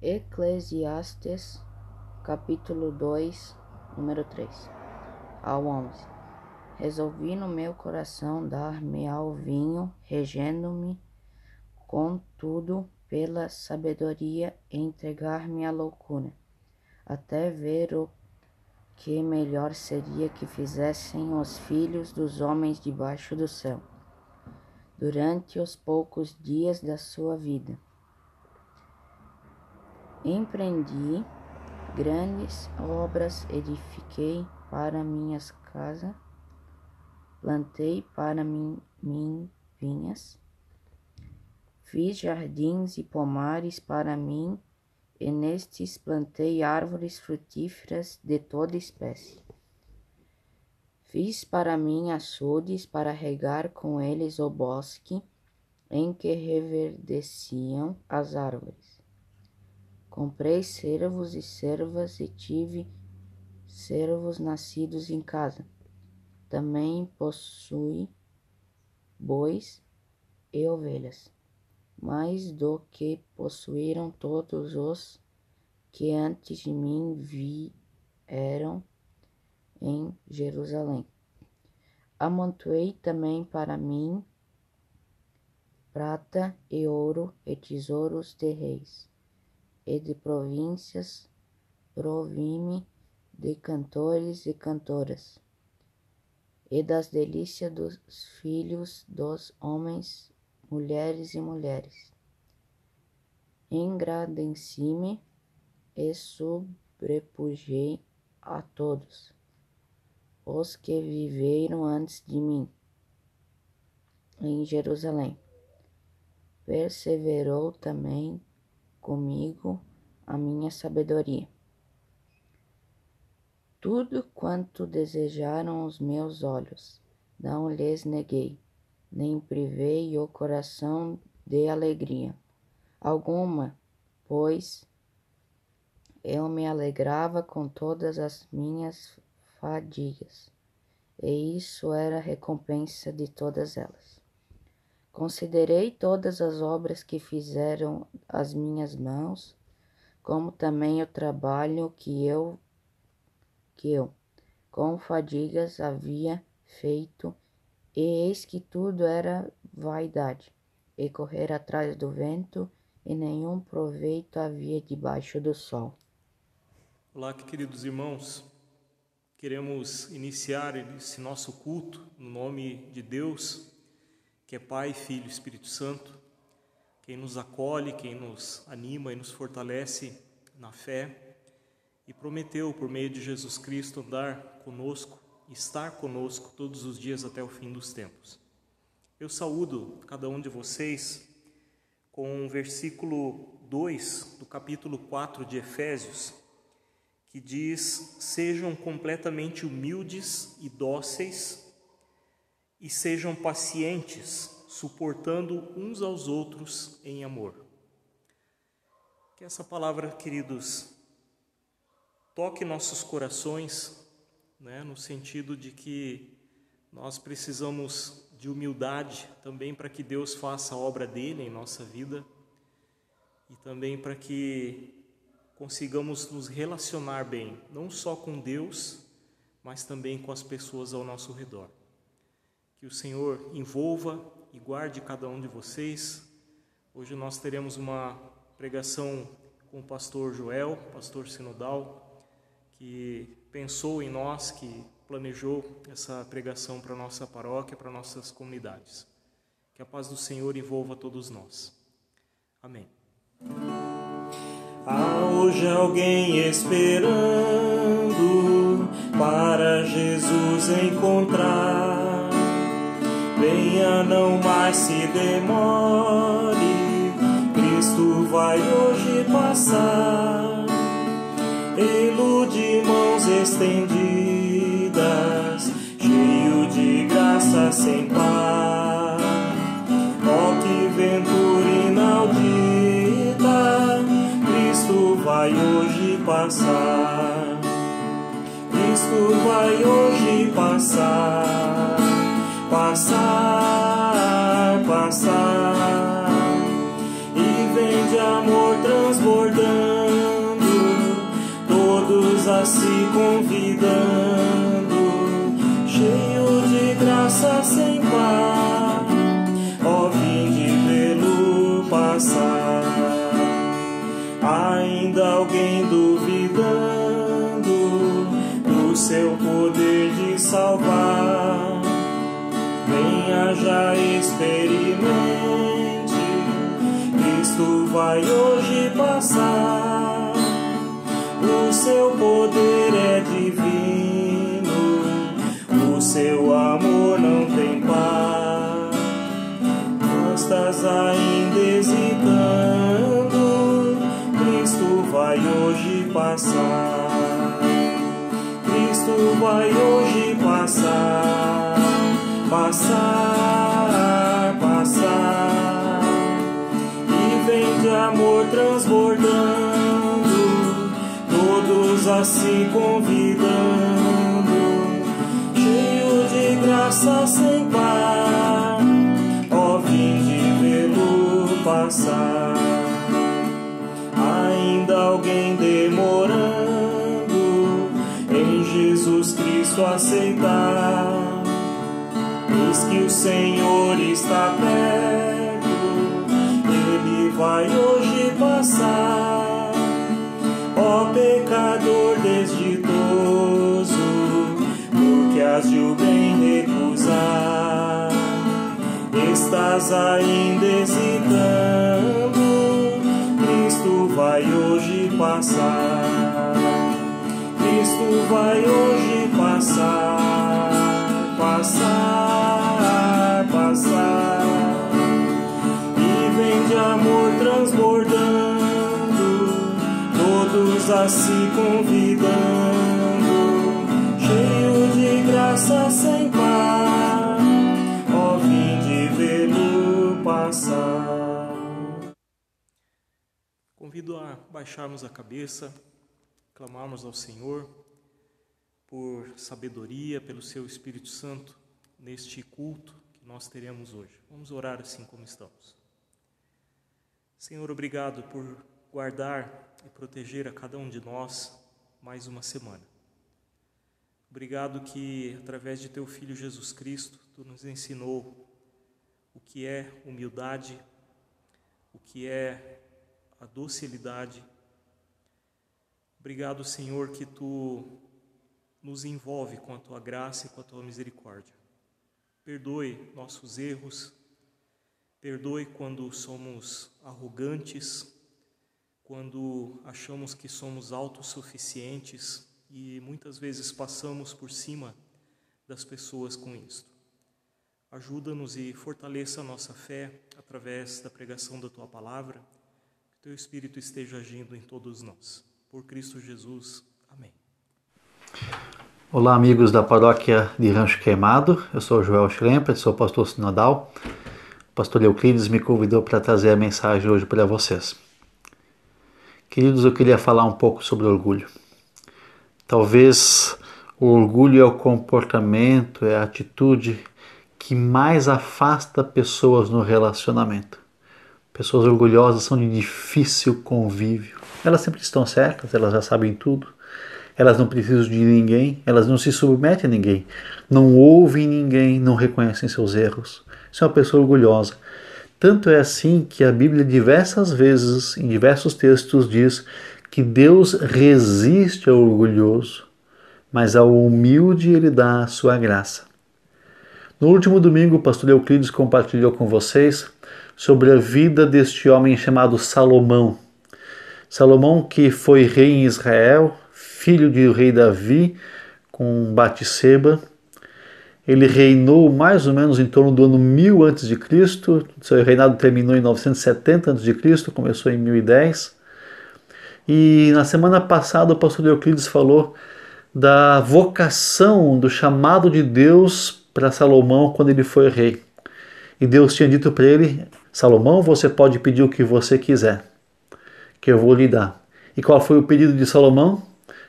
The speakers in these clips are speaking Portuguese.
Eclesiastes, capítulo 2, número 3 ao 11. Resolvi no meu coração dar-me ao vinho, regendo-me, contudo, pela sabedoria, entregar-me à loucura, até ver o que melhor seria que fizessem os filhos dos homens debaixo do céu, durante os poucos dias da sua vida. Empreendi grandes obras, edifiquei para minhas casas, plantei para mim vinhas, fiz jardins e pomares para mim, e nestes plantei árvores frutíferas de toda espécie. Fiz para mim açudes para regar com eles o bosque em que reverdeciam as árvores. Comprei servos e servas e tive servos nascidos em casa. Também possui bois e ovelhas, mais do que possuíram todos os que antes de mim vieram em Jerusalém. Amontoei também para mim prata e ouro e tesouros de reis e de províncias, provi-me de cantores e cantoras, e das delícias dos filhos dos homens, mulheres e mulheres. Engrandeci-me e sobrepujei a todos os que viveram antes de mim em Jerusalém. Perseverou também comigo a minha sabedoria. Tudo quanto desejaram os meus olhos, não lhes neguei, nem privei o coração de alegria alguma, pois eu me alegrava com todas as minhas fadigas, e isso era a recompensa de todas elas. Considerei todas as obras que fizeram as minhas mãos, como também o trabalho que eu com fadigas havia feito, e eis que tudo era vaidade, e correr atrás do vento, e nenhum proveito havia debaixo do sol. Olá, queridos irmãos. Queremos iniciar esse nosso culto no nome de Deus, que é Pai, Filho e Espírito Santo, quem nos acolhe, quem nos anima e nos fortalece na fé, e prometeu, por meio de Jesus Cristo, andar conosco, estar conosco todos os dias até o fim dos tempos. Eu saúdo cada um de vocês com o versículo 2 do capítulo 4 de Efésios, que diz: sejam completamente humildes e dóceis, e sejam pacientes, suportando uns aos outros em amor. Que essa palavra, queridos, toque nossos corações, no sentido de que nós precisamos de humildade também para que Deus faça a obra dele em nossa vida, e também para que consigamos nos relacionar bem, não só com Deus, mas também com as pessoas ao nosso redor. Que o Senhor envolva e guarde cada um de vocês. Hoje nós teremos uma pregação com o pastor Joel, pastor sinodal, que pensou em nós, que planejou essa pregação para a nossa paróquia, para nossas comunidades. Que a paz do Senhor envolva todos nós. Amém. Há hoje alguém esperando para Jesus encontrar. Venha, não mais se demore, Cristo vai hoje passar. Ele de mãos estendidas, cheio de graça sem par. Ó que ventura inaudita, Cristo vai hoje passar. Cristo vai hoje passar. Passar, passar, e vem de amor transbordando. a se convidando, cheio de graça sem par, ó, vinde vê-lo passar. Ainda alguém duvidando do seu poder de salvar, venha já experimente, Cristo vai hoje passar. O seu poder é divino, o seu amor não tem par. Não estás ainda hesitando, Cristo vai hoje passar. Cristo vai hoje passar, passar, passar. E vem de amor transbordando, todos a se convidando, cheio de graça sem par, ó, vinde vê-lo passar. Ainda alguém demorando em Jesus Cristo aceitar, eis que o Senhor está perto, Ele vai hoje passar. Ó pecador desditoso, porque has de o bem recusar, estás ainda hesitando, Cristo vai hoje passar. Cristo vai hoje passar, passar, passar. E vem de amor transbordando, todos a se convidando, cheio de graça sem par, ó, vinde vê-lo passar. Convido a baixarmos a cabeça, clamarmos ao Senhor por sabedoria, pelo seu Espírito Santo, neste culto que nós teremos hoje. Vamos orar assim como estamos. Senhor, obrigado por guardar e proteger a cada um de nós mais uma semana. Obrigado que, através de Teu Filho Jesus Cristo, Tu nos ensinou o que é humildade, o que é a docilidade. Obrigado, Senhor, que Tu nos envolve com a Tua graça e com a Tua misericórdia. Perdoe nossos erros, perdoe quando somos arrogantes, quando achamos que somos autossuficientes e muitas vezes passamos por cima das pessoas com isto. Ajuda-nos e fortaleça a nossa fé através da pregação da Tua palavra, que Teu Espírito esteja agindo em todos nós. Por Cristo Jesus. Amém. Olá, amigos da paróquia de Rancho Queimado. Eu sou Joel Schrempert, sou pastor sinodal. O pastor Euclides me convidou para trazer a mensagem hoje para vocês. Queridos, eu queria falar um pouco sobre orgulho. Talvez o orgulho é o comportamento, é a atitude que mais afasta pessoas no relacionamento. Pessoas orgulhosas são de difícil convívio. Elas sempre estão certas, elas já sabem tudo. Elas não precisam de ninguém, elas não se submetem a ninguém. Não ouvem ninguém, não reconhecem seus erros. Isso é uma pessoa orgulhosa. Tanto é assim que a Bíblia diversas vezes, em diversos textos, diz que Deus resiste ao orgulhoso, mas ao humilde Ele dá a sua graça. No último domingo, o pastor Euclides compartilhou com vocês sobre a vida deste homem chamado Salomão. Salomão, que foi rei em Israel, filho do rei Davi, com Batseba. Ele reinou mais ou menos em torno do ano 1000 a.C., seu reinado terminou em 970 a.C., começou em 1010. E na semana passada o pastor Euclides falou da vocação, do chamado de Deus para Salomão quando ele foi rei. E Deus tinha dito para ele: Salomão, você pode pedir o que você quiser, que eu vou lhe dar. E qual foi o pedido de Salomão?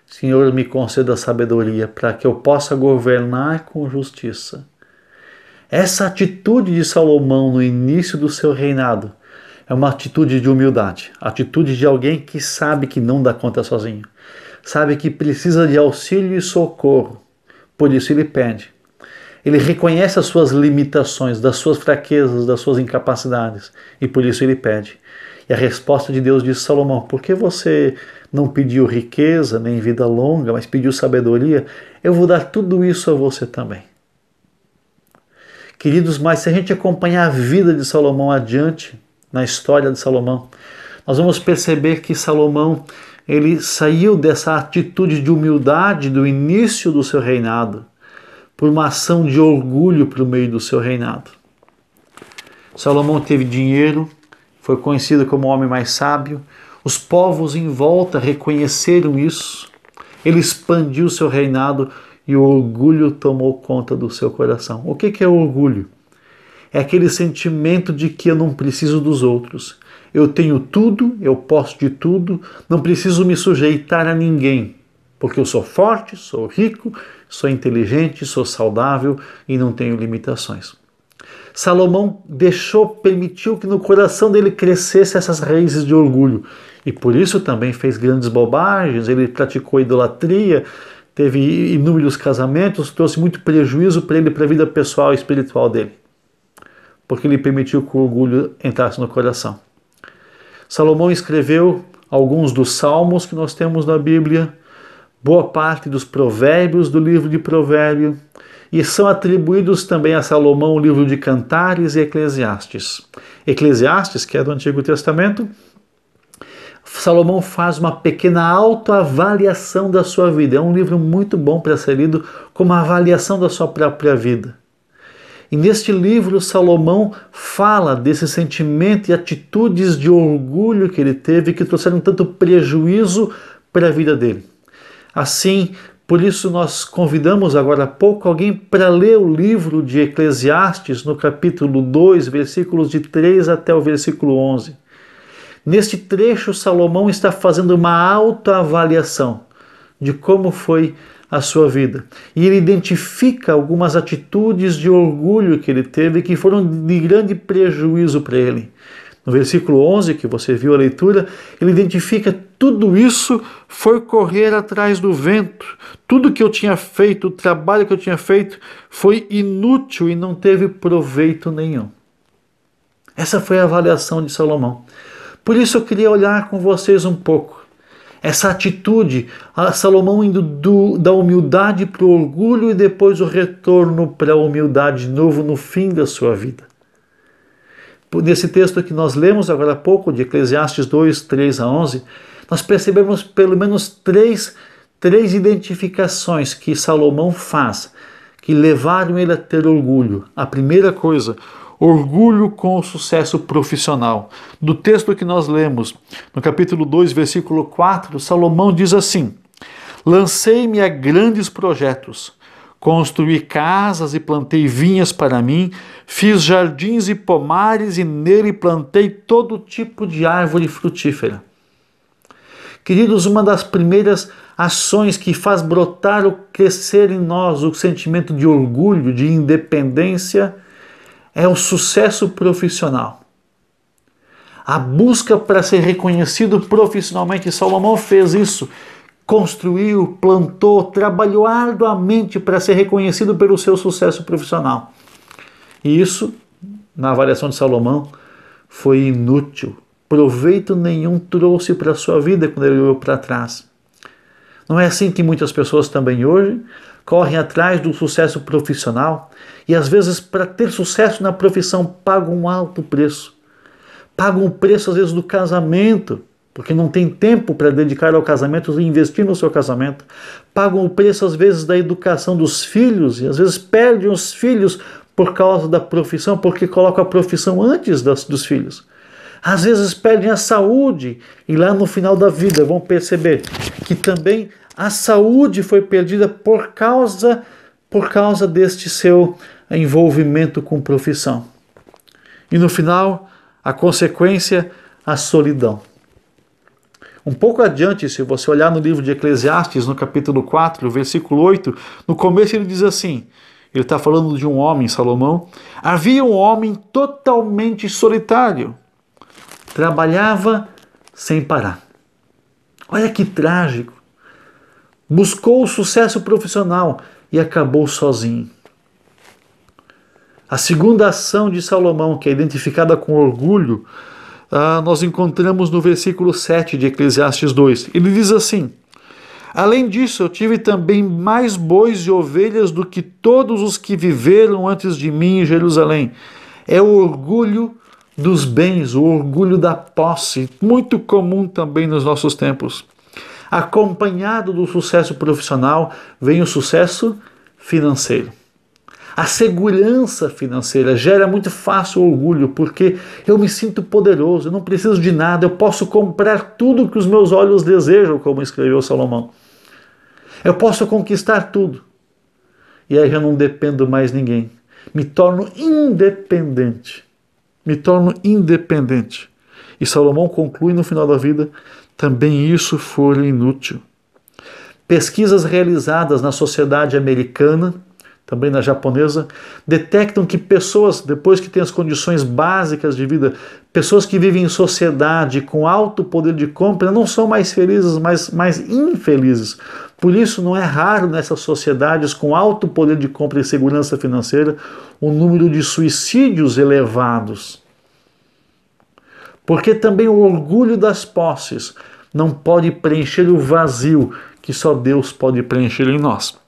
Senhor, me conceda sabedoria para que eu possa governar com justiça. Essa atitude de Salomão no início do seu reinado é uma atitude de humildade, atitude de alguém que sabe que não dá conta sozinho, sabe que precisa de auxílio e socorro, por isso ele pede. Ele reconhece as suas limitações, das suas fraquezas, das suas incapacidades, e por isso ele pede. E a resposta de Deus diz: Salomão, por que você não pediu riqueza, nem vida longa, mas pediu sabedoria? Eu vou dar tudo isso a você também. Queridos, mas se a gente acompanhar a vida de Salomão adiante, na história de Salomão, nós vamos perceber que Salomão, ele saiu dessa atitude de humildade do início do seu reinado, por uma ação de orgulho para o meio do seu reinado. Salomão teve dinheiro, foi conhecido como o homem mais sábio, os povos em volta reconheceram isso, ele expandiu seu reinado e o orgulho tomou conta do seu coração. O que é orgulho? É aquele sentimento de que eu não preciso dos outros. Eu tenho tudo, eu posso de tudo, não preciso me sujeitar a ninguém, porque eu sou forte, sou rico, sou inteligente, sou saudável e não tenho limitações. Salomão permitiu que no coração dele crescesse essas raízes de orgulho e por isso também fez grandes bobagens, ele praticou idolatria, teve inúmeros casamentos, trouxe muito prejuízo para ele, para a vida pessoal e espiritual dele, porque ele permitiu que o orgulho entrasse no coração. Salomão escreveu alguns dos salmos que nós temos na Bíblia, boa parte dos provérbios do livro de Provérbio, e são atribuídos também a Salomão o livro de Cantares e Eclesiastes. Eclesiastes, que é do Antigo Testamento, Salomão faz uma pequena autoavaliação da sua vida. É um livro muito bom para ser lido como uma avaliação da sua própria vida. E neste livro, Salomão fala desse sentimento e atitudes de orgulho que ele teve, que trouxeram tanto prejuízo para a vida dele. Assim, por isso nós convidamos agora há pouco alguém para ler o livro de Eclesiastes no capítulo 2, versículos de 3 até o versículo 11. Neste trecho, Salomão está fazendo uma autoavaliação de como foi a sua vida. E ele identifica algumas atitudes de orgulho que ele teve que foram de grande prejuízo para ele. No versículo 11, que você viu a leitura, ele identifica: tudo isso foi correr atrás do vento. Tudo que eu tinha feito, o trabalho que eu tinha feito, foi inútil e não teve proveito nenhum. Essa foi a avaliação de Salomão. Por isso eu queria olhar com vocês um pouco essa atitude, a Salomão indo da humildade para o orgulho e depois o retorno para a humildade de novo no fim da sua vida. Nesse texto que nós lemos agora há pouco, de Eclesiastes 2, 3 a 11, nós percebemos pelo menos três identificações que Salomão faz, que levaram ele a ter orgulho. A primeira coisa, orgulho com o sucesso profissional. Do texto que nós lemos, no capítulo 2, versículo 4, Salomão diz assim: lancei-me a grandes projetos, construí casas e plantei vinhas para mim, fiz jardins e pomares e nele plantei todo tipo de árvore frutífera. Queridos, uma das primeiras ações que faz brotar ou crescer em nós o sentimento de orgulho, de independência, é o sucesso profissional. A busca para ser reconhecido profissionalmente. Salomão fez isso. Construiu, plantou, trabalhou arduamente para ser reconhecido pelo seu sucesso profissional. E isso, na avaliação de Salomão, foi inútil. Proveito nenhum trouxe para a sua vida quando ele olhou para trás. Não é assim que muitas pessoas também hoje correm atrás do sucesso profissional e às vezes para ter sucesso na profissão pagam um alto preço. Pagam o preço às vezes do casamento, porque não tem tempo para dedicar ao casamento e investir no seu casamento. Pagam o preço às vezes da educação dos filhos e às vezes perdem os filhos por causa da profissão, porque colocam a profissão antes dos filhos. Às vezes perdem a saúde e lá no final da vida vão perceber que também a saúde foi perdida por causa deste seu envolvimento com profissão. E no final, a consequência, a solidão. Um pouco adiante, se você olhar no livro de Eclesiastes, no capítulo 4, versículo 8, no começo ele diz assim, ele está falando de um homem, Salomão: havia um homem totalmente solitário. trabalhava sem parar. Olha que trágico. Buscou o sucesso profissional e acabou sozinho. A segunda ação de Salomão, que é identificada com orgulho, nós encontramos no versículo 7 de Eclesiastes 2. Ele diz assim: além disso, eu tive também mais bois e ovelhas do que todos os que viveram antes de mim em Jerusalém. É o orgulho dos bens, o orgulho da posse, muito comum também nos nossos tempos. Acompanhado do sucesso profissional, vem o sucesso financeiro. A segurança financeira gera muito fácil orgulho, porque eu me sinto poderoso, eu não preciso de nada, eu posso comprar tudo que os meus olhos desejam, como escreveu Salomão. Eu posso conquistar tudo. E aí já não dependo mais de ninguém. Me torno independente. E Salomão conclui no final da vida: também isso for inútil. Pesquisas realizadas na sociedade americana, também na japonesa, detectam que pessoas, depois que têm as condições básicas de vida, pessoas que vivem em sociedade com alto poder de compra não são mais felizes, mas mais infelizes. Por isso não é raro nessas sociedades com alto poder de compra e segurança financeira o número de suicídios elevados. Porque também o orgulho das posses não pode preencher o vazio que só Deus pode preencher em nós.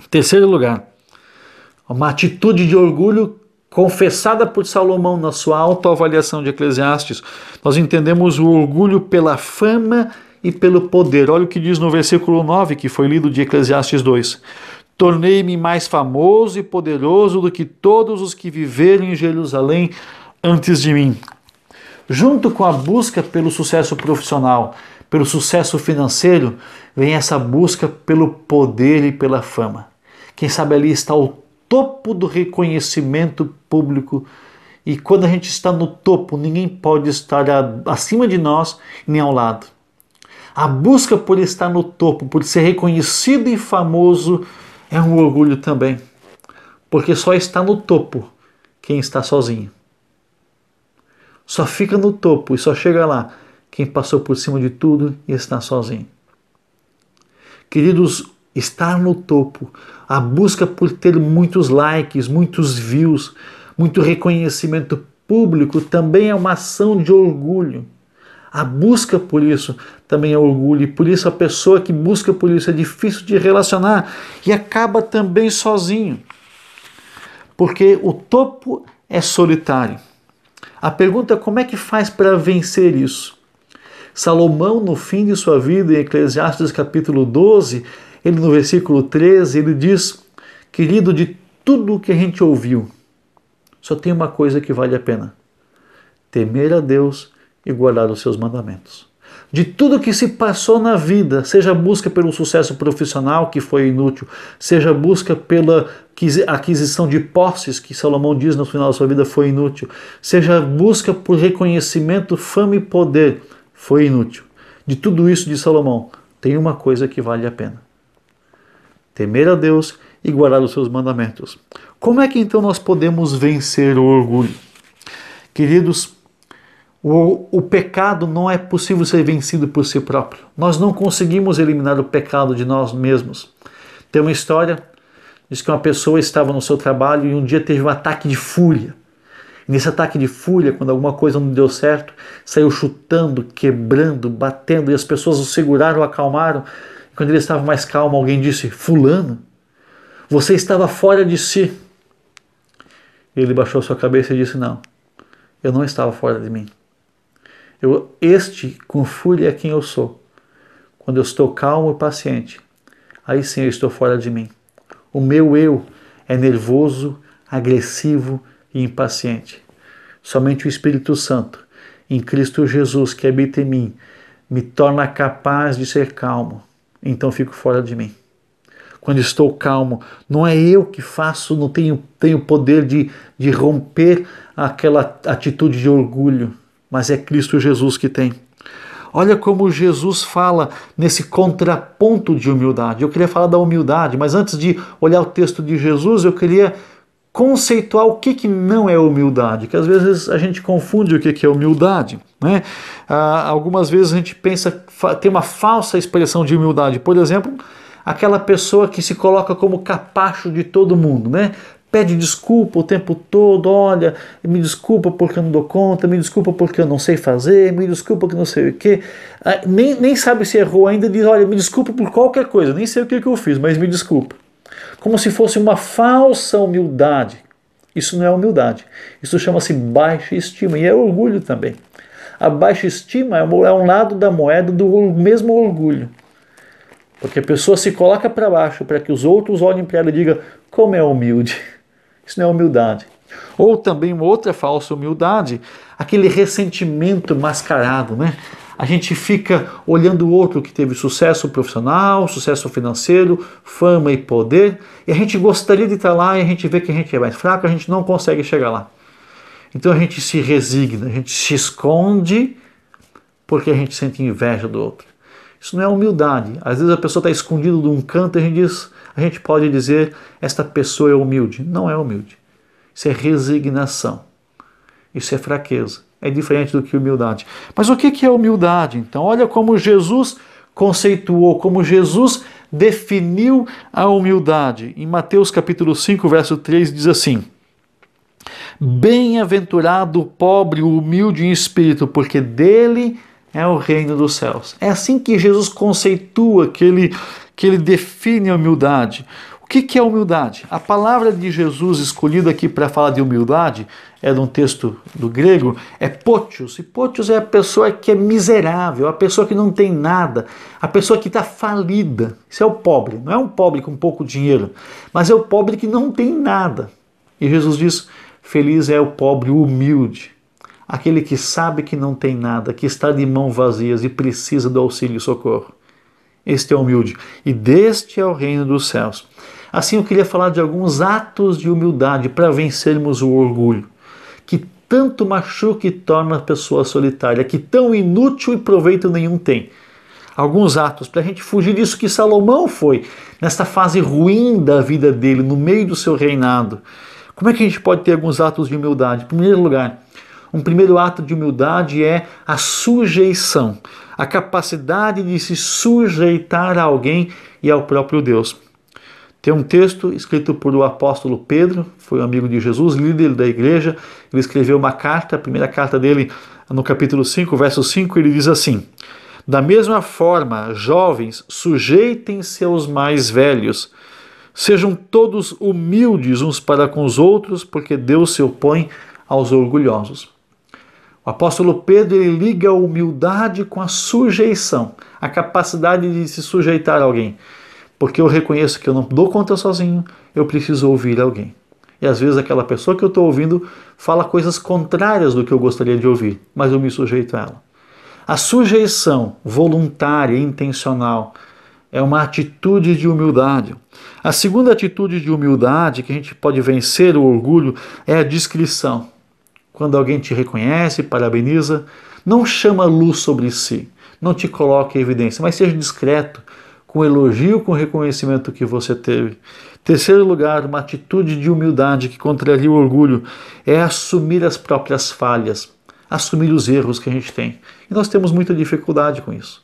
Terceiro lugar, uma atitude de orgulho confessada por Salomão na sua autoavaliação de Eclesiastes. Nós entendemos o orgulho pela fama e pelo poder. Olha o que diz no versículo 9, que foi lido de Eclesiastes 2. Tornei-me mais famoso e poderoso do que todos os que viveram em Jerusalém antes de mim. Junto com a busca pelo sucesso profissional, pelo sucesso financeiro, vem essa busca pelo poder e pela fama. Quem sabe ali está o topo do reconhecimento público, e quando a gente está no topo, ninguém pode estar acima de nós nem ao lado. A busca por estar no topo, por ser reconhecido e famoso, é um orgulho também, porque só está no topo quem está sozinho. Só fica no topo e só chega lá quem passou por cima de tudo e está sozinho. Queridos, estar no topo, a busca por ter muitos likes, muitos views, muito reconhecimento público também é uma ação de orgulho. A busca por isso também é orgulho, e por isso a pessoa que busca por isso é difícil de relacionar e acaba também sozinho. Porque o topo é solitário. A pergunta é: como é que faz para vencer isso? Salomão, no fim de sua vida, em Eclesiastes capítulo 12, ele no versículo 13, ele diz: querido, de tudo o que a gente ouviu, só tem uma coisa que vale a pena: temer a Deus e guardar os seus mandamentos. De tudo que se passou na vida, seja a busca pelo sucesso profissional, que foi inútil, seja a busca pela aquisição de posses, que Salomão diz no final da sua vida foi inútil, seja a busca por reconhecimento, fama e poder, foi inútil. De tudo isso, de Salomão, tem uma coisa que vale a pena: temer a Deus e guardar os seus mandamentos. Como é que então nós podemos vencer o orgulho? Queridos, o pecado não é possível ser vencido por si próprio. Nós não conseguimos eliminar o pecado de nós mesmos. Tem uma história, diz que uma pessoa estava no seu trabalho e um dia teve um ataque de fúria. E nesse ataque de fúria, quando alguma coisa não deu certo, saiu chutando, quebrando, batendo, e as pessoas o seguraram, o acalmaram. E quando ele estava mais calmo, alguém disse: fulano, você estava fora de si. Ele baixou sua cabeça e disse: não, eu não estava fora de mim. Com fúria é quem eu sou. Quando eu estou calmo e paciente, aí sim eu estou fora de mim. O meu eu é nervoso, agressivo e impaciente. Somente o Espírito Santo, em Cristo Jesus, que habita em mim, me torna capaz de ser calmo. Então fico fora de mim. Quando estou calmo, não é eu que faço, não tenho poder de romper aquela atitude de orgulho, mas é Cristo Jesus que tem. Olha como Jesus fala nesse contraponto de humildade. Eu queria falar da humildade, mas antes de olhar o texto de Jesus, eu queria conceituar o que não é humildade, que às vezes a gente confunde o que é humildade, né? Algumas vezes a gente pensa, tem uma falsa expressão de humildade, por exemplo, aquela pessoa que se coloca como capacho de todo mundo, né? Pede desculpa o tempo todo, olha, me desculpa porque eu não dou conta, me desculpa porque eu não sei fazer, me desculpa porque não sei o quê. Nem sabe se errou ainda, diz, olha, me desculpa por qualquer coisa, nem sei o que eu fiz, mas me desculpa. Como se fosse uma falsa humildade. Isso não é humildade. Isso chama-se baixa estima e é orgulho também. A baixa estima é um lado da moeda do mesmo orgulho. Porque a pessoa se coloca para baixo para que os outros olhem para ela e digam como é humilde. Isso não é humildade. Ou também uma outra falsa humildade, aquele ressentimento mascarado, né? A gente fica olhando o outro que teve sucesso profissional, sucesso financeiro, fama e poder, e a gente gostaria de estar lá e a gente vê que a gente é mais fraco, a gente não consegue chegar lá. Então a gente se resigna, a gente se esconde porque a gente sente inveja do outro. Isso não é humildade. Às vezes a pessoa está escondida de um canto e a gente pode dizer, esta pessoa é humilde. Não é humilde. Isso é resignação. Isso é fraqueza. É diferente do que humildade. Mas o que é humildade? Então, olha como Jesus conceituou, como Jesus definiu a humildade. Em Mateus capítulo 5, verso 3, diz assim: bem-aventurado o pobre, o humilde em espírito, porque dele é o reino dos céus. É assim que Jesus conceitua, que ele define a humildade. O que é humildade? A palavra de Jesus escolhida aqui para falar de humildade, é de um texto do grego, é potios. E potios é a pessoa que é miserável, a pessoa que não tem nada, a pessoa que está falida. Isso é o pobre. Não é um pobre com pouco dinheiro, mas é o pobre que não tem nada. E Jesus diz, feliz é o pobre humilde. Aquele que sabe que não tem nada, que está de mãos vazias e precisa do auxílio e socorro. Este é o humilde. E deste é o reino dos céus. Assim eu queria falar de alguns atos de humildade para vencermos o orgulho, que tanto machuca e torna a pessoa solitária, que tão inútil e proveito nenhum tem. Alguns atos para a gente fugir disso que Salomão foi, nessa fase ruim da vida dele, no meio do seu reinado. Como é que a gente pode ter alguns atos de humildade? Em primeiro lugar, um primeiro ato de humildade é a sujeição, a capacidade de se sujeitar a alguém e ao próprio Deus. Tem um texto escrito por o apóstolo Pedro, foi um amigo de Jesus, líder da igreja. Ele escreveu uma carta, a primeira carta dele, no capítulo 5, verso 5, ele diz assim: da mesma forma, jovens, sujeitem-se aos mais velhos, sejam todos humildes uns para com os outros, porque Deus se opõe aos orgulhosos. O apóstolo Pedro ele liga a humildade com a sujeição, a capacidade de se sujeitar a alguém. Porque eu reconheço que eu não dou conta sozinho, eu preciso ouvir alguém. E às vezes aquela pessoa que eu estou ouvindo fala coisas contrárias do que eu gostaria de ouvir, mas eu me sujeito a ela. A sujeição voluntária e intencional é uma atitude de humildade. A segunda atitude de humildade que a gente pode vencer o orgulho é a discrição. Quando alguém te reconhece, parabeniza, não chama luz sobre si, não te coloque em evidência, mas seja discreto, com elogio, com o reconhecimento que você teve. Terceiro lugar, uma atitude de humildade que contraria o orgulho é assumir as próprias falhas, assumir os erros que a gente tem. E nós temos muita dificuldade com isso.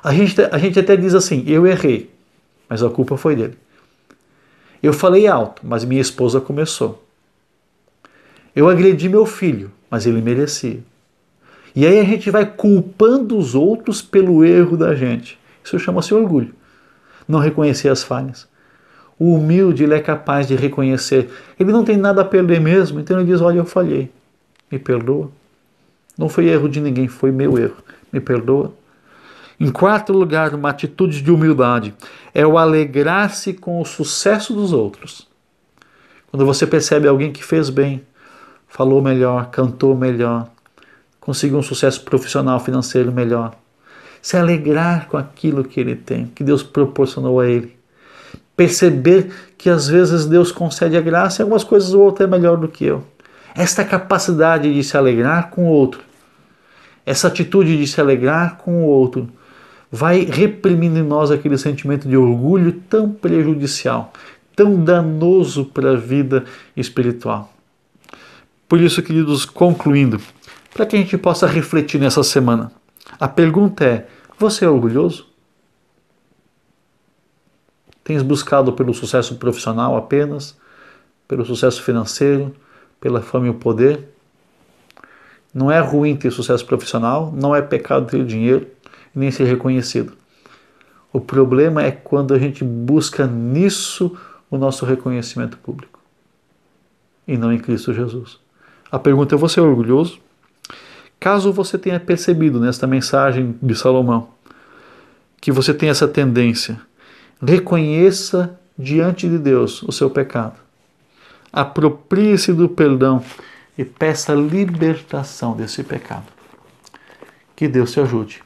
A gente até diz assim, eu errei, mas a culpa foi dele. Eu falei alto, mas minha esposa começou. Eu agredi meu filho, mas ele merecia. E aí a gente vai culpando os outros pelo erro da gente. Isso chama-se orgulho. Não reconhecer as falhas. O humilde ele é capaz de reconhecer. Ele não tem nada a perder mesmo, então ele diz, olha, eu falhei. Me perdoa. Não foi erro de ninguém, foi meu erro. Me perdoa. Em quarto lugar, uma atitude de humildade é o alegrar-se com o sucesso dos outros. Quando você percebe alguém que fez bem, falou melhor, cantou melhor, conseguiu um sucesso profissional, financeiro melhor, se alegrar com aquilo que ele tem, que Deus proporcionou a ele. Perceber que às vezes Deus concede a graça e algumas coisas o outro é melhor do que eu. Esta capacidade de se alegrar com o outro, essa atitude de se alegrar com o outro, vai reprimindo em nós aquele sentimento de orgulho tão prejudicial, tão danoso para a vida espiritual. Por isso, queridos, concluindo, para que a gente possa refletir nessa semana, a pergunta é: você é orgulhoso? Tens buscado pelo sucesso profissional apenas, pelo sucesso financeiro, pela fama e o poder? Não é ruim ter sucesso profissional, não é pecado ter dinheiro e nem ser reconhecido. O problema é quando a gente busca nisso o nosso reconhecimento público e não em Cristo Jesus. A pergunta é: você é orgulhoso? Caso você tenha percebido nesta mensagem de Salomão que você tem essa tendência, reconheça diante de Deus o seu pecado. Aproprie-se do perdão e peça libertação desse pecado. Que Deus te ajude.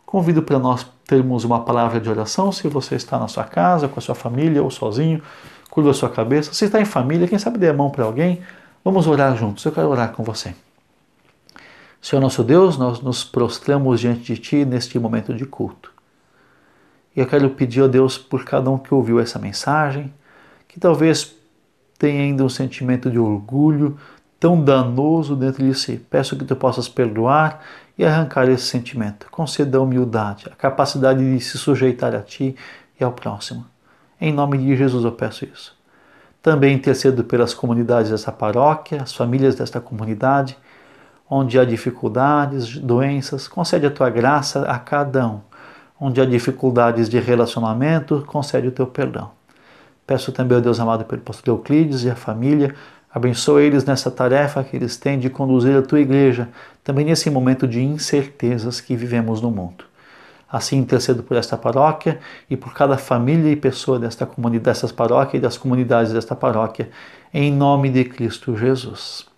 Convido para nós termos uma palavra de oração. Se você está na sua casa, com a sua família ou sozinho, curva a sua cabeça. Se está em família, quem sabe dê a mão para alguém. Vamos orar juntos. Eu quero orar com você. Senhor nosso Deus, nós nos prostramos diante de Ti neste momento de culto. E eu quero pedir a Deus por cada um que ouviu essa mensagem, que talvez tenha ainda um sentimento de orgulho tão danoso dentro de si. Peço que Tu possas perdoar e arrancar esse sentimento. Conceda a humildade, a capacidade de se sujeitar a Ti e ao próximo. Em nome de Jesus eu peço isso. Também intercedo pelas comunidades desta paróquia, as famílias desta comunidade, onde há dificuldades, doenças. Concede a Tua graça a cada um. Onde há dificuldades de relacionamento, concede o Teu perdão. Peço também ao Deus amado pelo pastor Euclides e a família, abençoa eles nessa tarefa que eles têm de conduzir a Tua igreja, também nesse momento de incertezas que vivemos no mundo. Assim intercedo por esta paróquia e por cada família e pessoa desta comunidade, dessas paróquias e das comunidades desta paróquia, em nome de Cristo Jesus.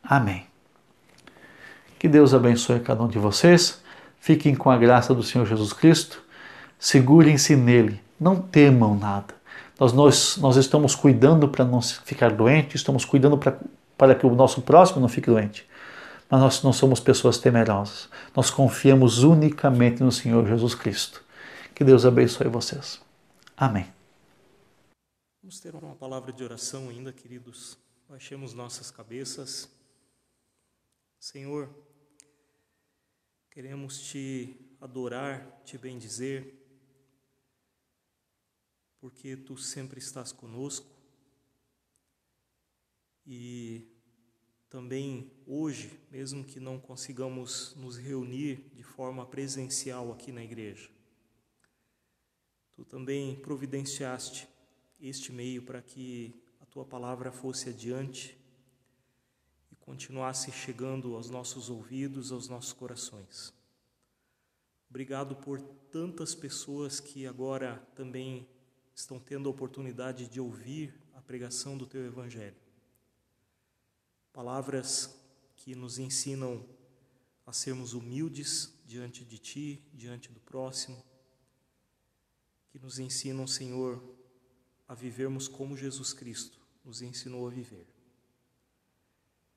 Amém. Que Deus abençoe cada um de vocês. Fiquem com a graça do Senhor Jesus Cristo. Segurem-se nele. Não temam nada. Nós estamos cuidando para não ficar doente, estamos cuidando para que o nosso próximo não fique doente. Mas nós não somos pessoas temerosas. Nós confiamos unicamente no Senhor Jesus Cristo. Que Deus abençoe vocês. Amém. Vamos ter uma palavra de oração ainda, queridos. Baixemos nossas cabeças. Senhor, queremos Te adorar, Te bendizer, porque Tu sempre estás conosco e também hoje, mesmo que não consigamos nos reunir de forma presencial aqui na igreja, Tu também providenciaste este meio para que a Tua palavra fosse adiante e continuasse chegando aos nossos ouvidos, aos nossos corações. Obrigado por tantas pessoas que agora também estão tendo a oportunidade de ouvir a pregação do Teu Evangelho. Palavras que nos ensinam a sermos humildes diante de Ti, diante do próximo, que nos ensinam, Senhor, a vivermos como Jesus Cristo nos ensinou a viver.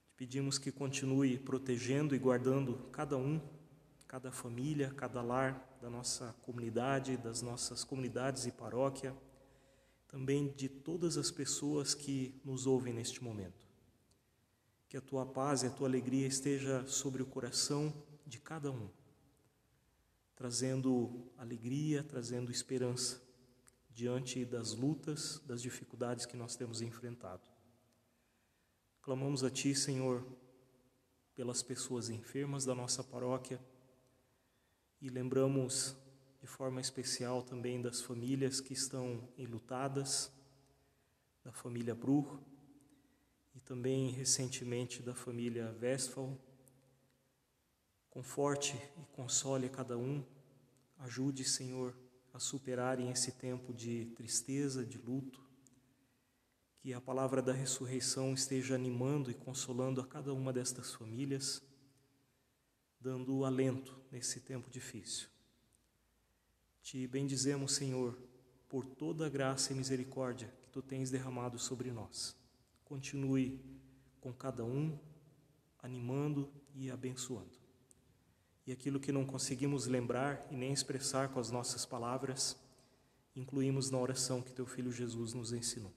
Te pedimos que continue protegendo e guardando cada um, cada família, cada lar da nossa comunidade, das nossas comunidades e paróquia, também de todas as pessoas que nos ouvem neste momento. Que a Tua paz e a Tua alegria esteja sobre o coração de cada um, trazendo alegria, trazendo esperança diante das lutas, das dificuldades que nós temos enfrentado. Clamamos a Ti, Senhor, pelas pessoas enfermas da nossa paróquia e lembramos de forma especial também das famílias que estão enlutadas, da família Bruch e também recentemente da família Westphal. Conforte e console a cada um, ajude, Senhor, a superarem esse tempo de tristeza, de luto, que a palavra da ressurreição esteja animando e consolando a cada uma destas famílias, dando alento nesse tempo difícil. Te bendizemos, Senhor, por toda a graça e misericórdia que Tu tens derramado sobre nós. Continue com cada um, animando e abençoando. E aquilo que não conseguimos lembrar e nem expressar com as nossas palavras, incluímos na oração que teu Filho Jesus nos ensinou.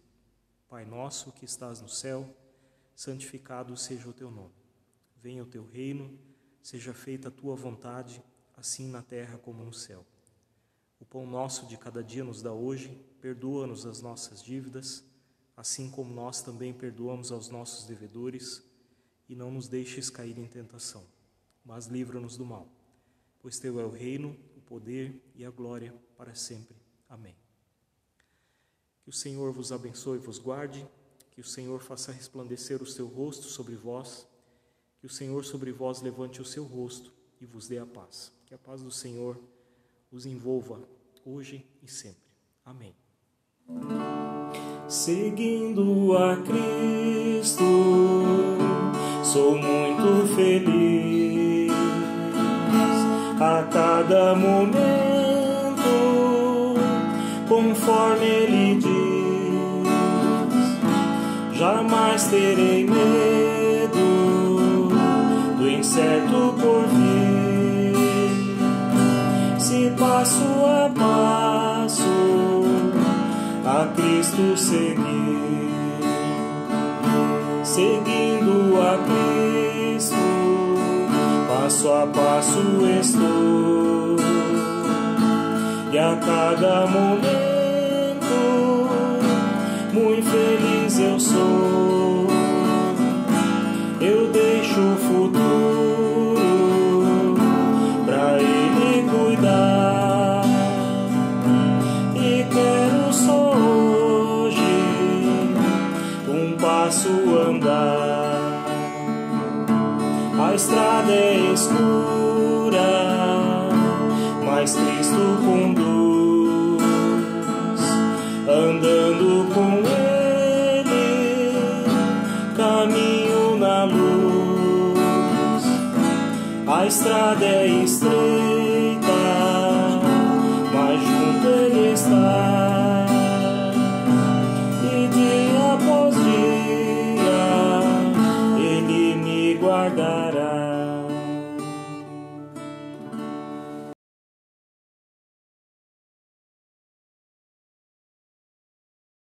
Pai nosso que estás no céu, santificado seja o teu nome. Venha o teu reino, seja feita a tua vontade, assim na terra como no céu. O pão nosso de cada dia nos dá hoje, perdoa-nos as nossas dívidas, assim como nós também perdoamos aos nossos devedores, e não nos deixes cair em tentação, mas livra-nos do mal. Pois teu é o reino, o poder e a glória para sempre. Amém. Que o Senhor vos abençoe e vos guarde, que o Senhor faça resplandecer o seu rosto sobre vós, que o Senhor sobre vós levante o seu rosto e vos dê a paz. Que a paz do Senhor os envolva hoje e sempre. Amém. Seguindo a Cristo, sou muito feliz. A cada momento, conforme Ele diz, jamais terei medo do incerto porvir. Se passo a passo a Cristo seguir, seguindo a Cristo, passo a passo estou, e a cada momento muito feliz eu sou. Eu deixo o futuro pra Ele cuidar, e quero só hoje um passo andar. A estrada é escura, mas Cristo conduz, andando com Ele, caminho na luz. A estrada é estreita,